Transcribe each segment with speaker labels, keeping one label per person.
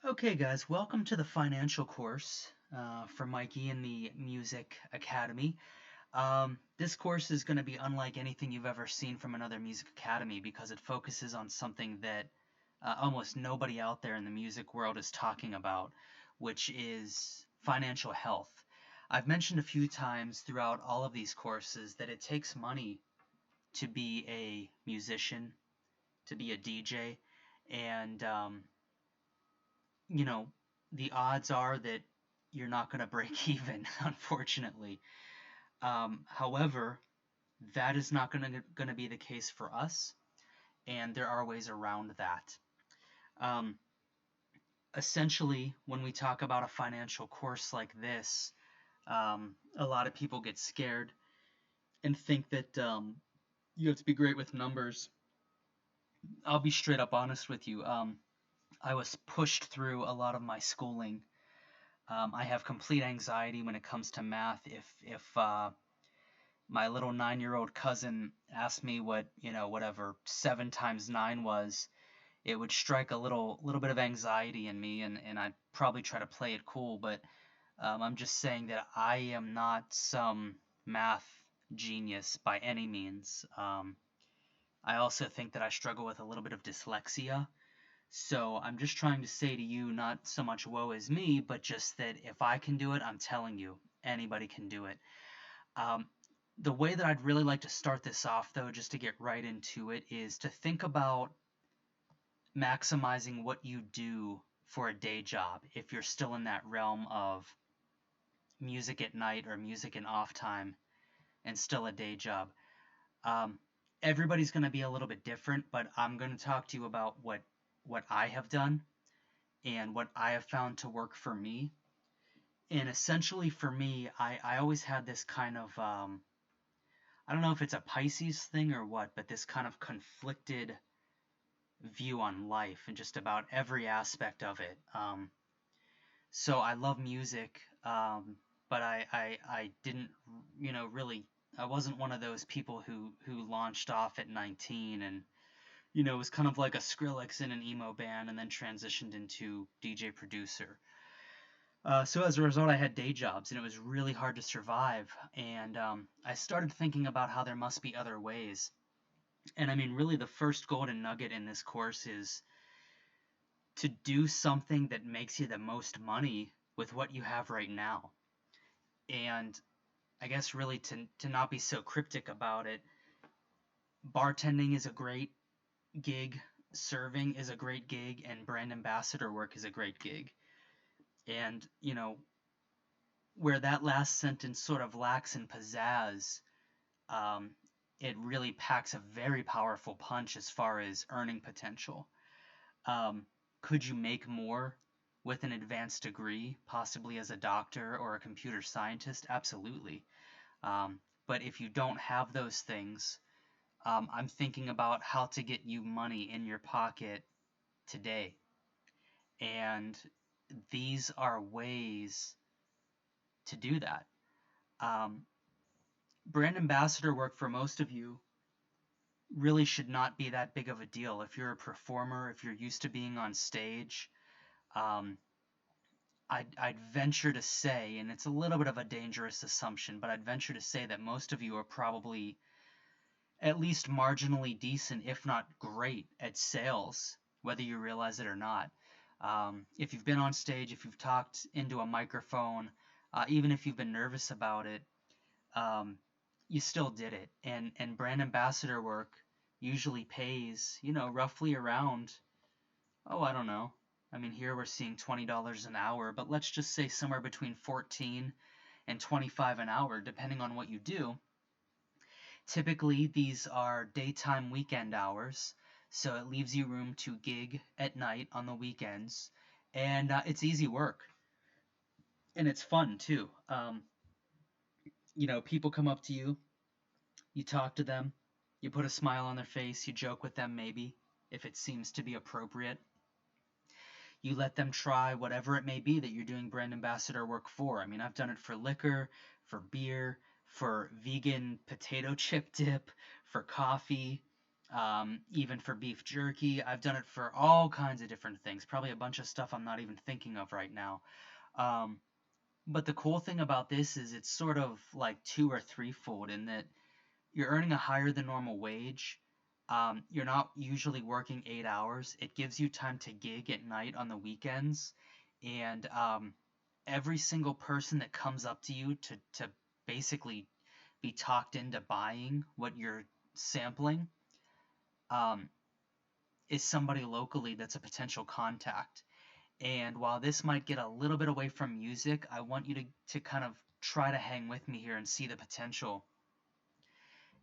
Speaker 1: Okay, guys, welcome to the financial course for Mikey in the Music Academy. This course is going to be unlike anything you've ever seen from another music academy because it focuses on something that almost nobody out there in the music world is talking about, which is financial health. I've mentioned a few times throughout all of these courses that it takes money to be a musician, to be a DJ, and you know, the odds are that you're not going to break even, unfortunately. However, that is not going to be the case for us, and there are ways around that. Um, Essentially, when we talk about a financial course like this, a lot of people get scared and think that you have to be great with numbers. I'll be straight up honest with you. I was pushed through a lot of my schooling. I have complete anxiety when it comes to math. If my little 9-year-old cousin asked me what whatever 7 times 9 was, it would strike a little bit of anxiety in me, and I'd probably try to play it cool. But I'm just saying that I am not some math genius by any means. I also think that I struggle with a little bit of dyslexia. So I'm just trying to say to you, not so much woe is me, but just that if I can do it, I'm telling you, anybody can do it. Um, the way that I'd really like to start this off, though, just to get right into it, is to think about maximizing what you do for a day job if you're still in that realm of music at night or music in off time and still a day job. Um, Everybody's going to be a little bit different, but I'm going to talk to you about what I have done and what I have found to work for me. And essentially for me, I always had this kind of I don't know if it's a Pisces thing or what, but this kind of conflicted view on life and just about every aspect of it. So I love music, but I didn't, really, I wasn't one of those people who launched off at 19 and, was kind of like a Skrillex in an emo band and then transitioned into DJ producer. So as a result, I had day jobs, and it was really hard to survive. And I started thinking about how there must be other ways. And I mean, really, the first golden nugget in this course is to do something that makes you the most money with what you have right now. And I guess really to not be so cryptic about it, bartending is a great gig, serving is a great gig, and brand ambassador work is a great gig. And, where that last sentence sort of lacks in pizzazz, um, it really packs a very powerful punch as far as earning potential. Could you make more with an advanced degree, possibly as a doctor or a computer scientist? Absolutely. But if you don't have those things, I'm thinking about how to get you money in your pocket today. And these are ways to do that. Um, Brand ambassador work for most of you really should not be that big of a deal. If you're a performer, if you're used to being on stage, um, I'd venture to say, and it's a little bit of a dangerous assumption, but I'd venture to say that most of you are probably at least marginally decent, if not great, at sales, whether you realize it or not. If you've been on stage, if you've talked into a microphone, even if you've been nervous about it, um, you still did it. And brand ambassador work usually pays, roughly around, oh, I don't know. I mean, here we're seeing $20 an hour, but let's just say somewhere between 14 and 25 an hour, depending on what you do. Typically, these are daytime weekend hours, so it leaves you room to gig at night on the weekends, and it's easy work, and it's fun too. People come up to you, you talk to them, you put a smile on their face, you joke with them maybe, if it seems to be appropriate. You let them try whatever it may be that you're doing brand ambassador work for. I mean, I've done it for liquor, for beer, for vegan potato chip dip, for coffee. even for beef jerky. I've done it for all kinds of different things, probably a bunch of stuff I'm not even thinking of right now. Um, but the cool thing about this is it's sort of like two or threefold in that you're earning a higher than normal wage. You're not usually working 8 hours. It gives you time to gig at night on the weekends. And every single person that comes up to you to basically be talked into buying what you're sampling um, is somebody locally that's a potential contact. And while this might get a little bit away from music, I want you to kind of try to hang with me here and see the potential.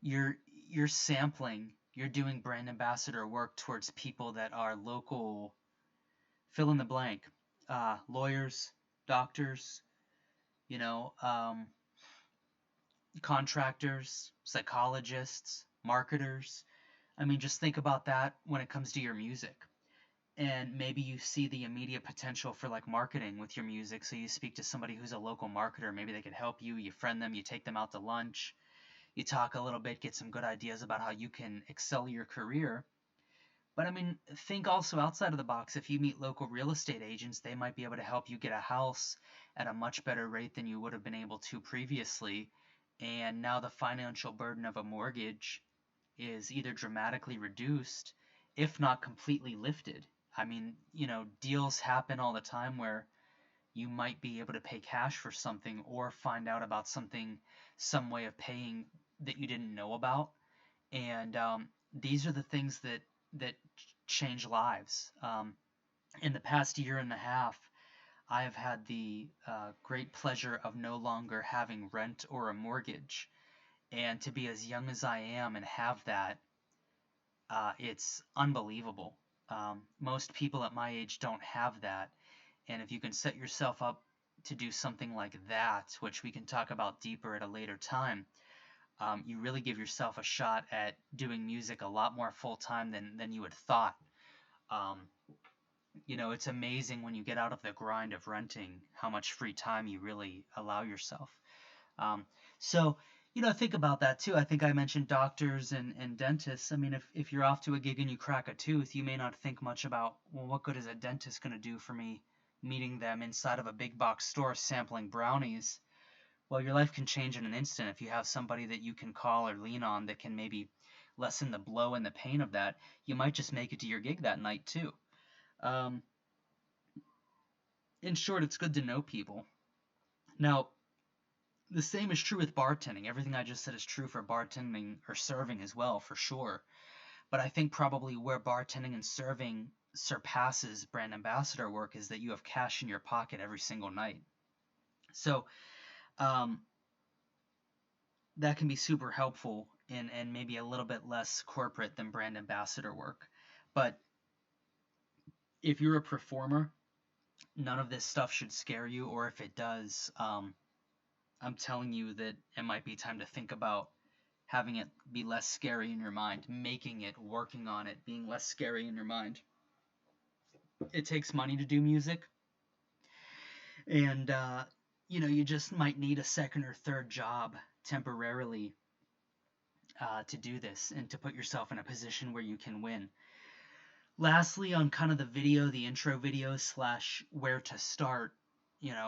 Speaker 1: You're you're sampling, you're doing brand ambassador work towards people that are local, fill in the blank, lawyers, doctors, you know, contractors, psychologists, marketers. I mean, just think about that when it comes to your music. And maybe you see the immediate potential for like marketing with your music. So you speak to somebody who's a local marketer. Maybe they could help you. You friend them, you take them out to lunch, you talk a little bit, get some good ideas about how you can excel your career. But I mean, think also outside of the box. If you meet local real estate agents, they might be able to help you get a house at a much better rate than you would have been able to previously. And now the financial burden of a mortgage is either dramatically reduced, if not completely lifted. I mean, deals happen all the time where you might be able to pay cash for something or find out about something, some way of paying that you didn't know about. And these are the things that change lives. In the past year and a half, I have had the great pleasure of no longer having rent or a mortgage. And to be as young as I am and have that, it's unbelievable. Most people at my age don't have that. And if you can set yourself up to do something like that, which we can talk about deeper at a later time, you really give yourself a shot at doing music a lot more full time than you had thought. Um, it's amazing when you get out of the grind of renting how much free time you really allow yourself. Um, so, think about that too. I think I mentioned doctors and dentists. I mean, if you're off to a gig and you crack a tooth, you may not think much about, well, what good is a dentist going to do for me meeting them inside of a big box store sampling brownies? Well, your life can change in an instant if you have somebody that you can call or lean on that can maybe lessen the blow and the pain of that. You might just make it to your gig that night too. Um, in short, it's good to know people. Now, the same is true with bartending. Everything I just said is true for bartending or serving as well, for sure. But I think probably where bartending and serving surpasses brand ambassador work is that you have cash in your pocket every single night. So um, that can be super helpful and maybe a little bit less corporate than brand ambassador work. But if you're a performer, none of this stuff should scare you, or if it does, I'm telling you that it might be time to think about having it be less scary in your mind, making it, working on it, being less scary in your mind. It takes money to do music, and you just might need a second or third job temporarily to do this and to put yourself in a position where you can win. Lastly, on kind of the intro video slash where to start,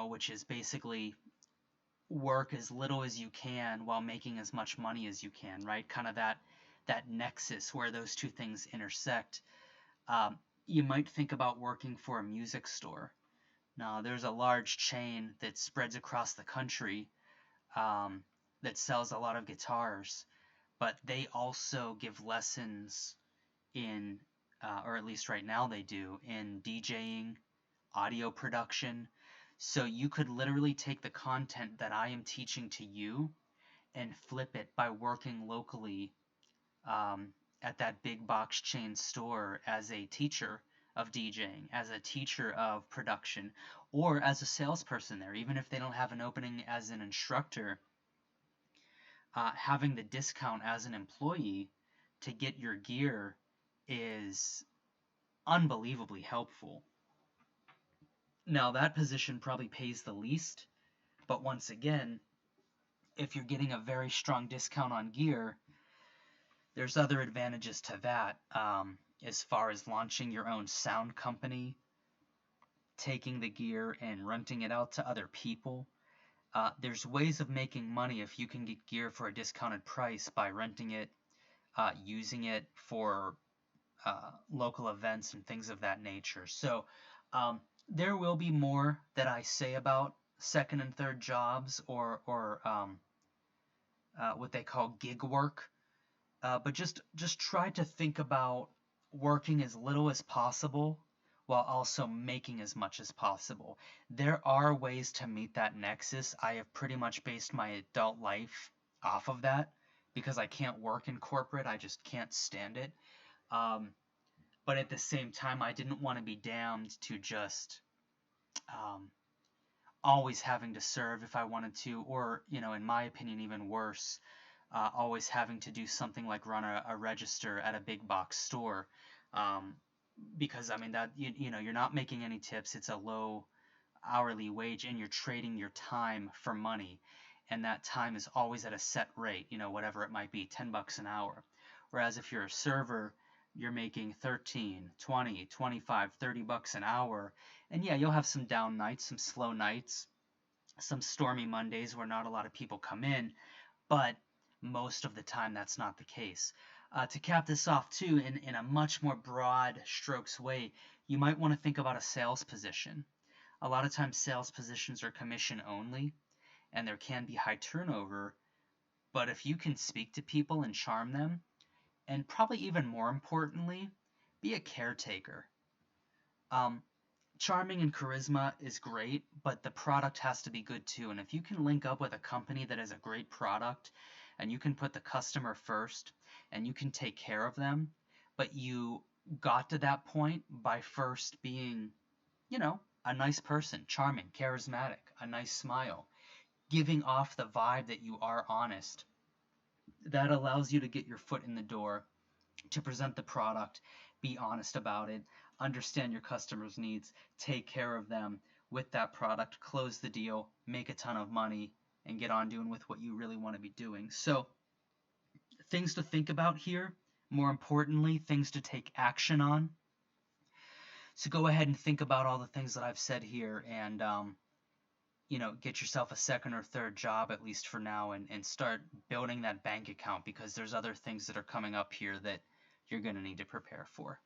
Speaker 1: which is basically work as little as you can while making as much money as you can, right? Kind of that nexus where those two things intersect. You might think about working for a music store. Now, there's a large chain that spreads across the country that sells a lot of guitars, but they also give lessons in, or at least right now they do, in DJing, audio production. So you could literally take the content that I am teaching to you and flip it by working locally um, at that big box chain store as a teacher of DJing, as a teacher of production, or as a salesperson there. Even if they don't have an opening as an instructor, having the discount as an employee to get your gear is unbelievably helpful. Now, that position probably pays the least, but once again, if you're getting a very strong discount on gear, There's other advantages to that, as far as launching your own sound company, taking the gear and renting it out to other people. There's ways of making money if you can get gear for a discounted price by renting it, using it for local events and things of that nature. So um, there will be more that I say about second and third jobs, or what they call gig work. But just try to think about working as little as possible while also making as much as possible. There are ways to meet that nexus. I have pretty much based my adult life off of that because I can't work in corporate. I just can't stand it. Um, but at the same time, I didn't want to be damned to just um, always having to serve if I wanted to, or, in my opinion, even worse, always having to do something like run a register at a big box store. Um, because I mean that you're not making any tips. It's a low hourly wage, and you're trading your time for money, and that time is always at a set rate. Whatever it might be, $10 an hour. Whereas if you're a server, you're making 13, 20, 25, $30 an hour, and yeah, you'll have some down nights, some slow nights, some stormy Mondays where not a lot of people come in, but most of the time that's not the case. To cap this off, too, in a much more broad strokes way, you might want to think about a sales position. A lot of times, sales positions are commission only, and there can be high turnover. But if you can speak to people and charm them, and probably even more importantly, be a caretaker. Um, Charming and charisma is great, but the product has to be good too. And if you can link up with a company that has a great product and you can put the customer first and you can take care of them, but you got to that point by first being, a nice person, charming, charismatic, a nice smile, giving off the vibe that you are honest, that allows you to get your foot in the door, to present the product, be honest about it, understand your customers' needs, take care of them with that product, close the deal, make a ton of money, and get on doing with what you really want to be doing. So, things to think about here. More importantly, things to take action on. So, go ahead and think about all the things that I've said here and, get yourself a second or third job, at least for now, and start building that bank account because there's other things that are coming up here that you're going to need to prepare for.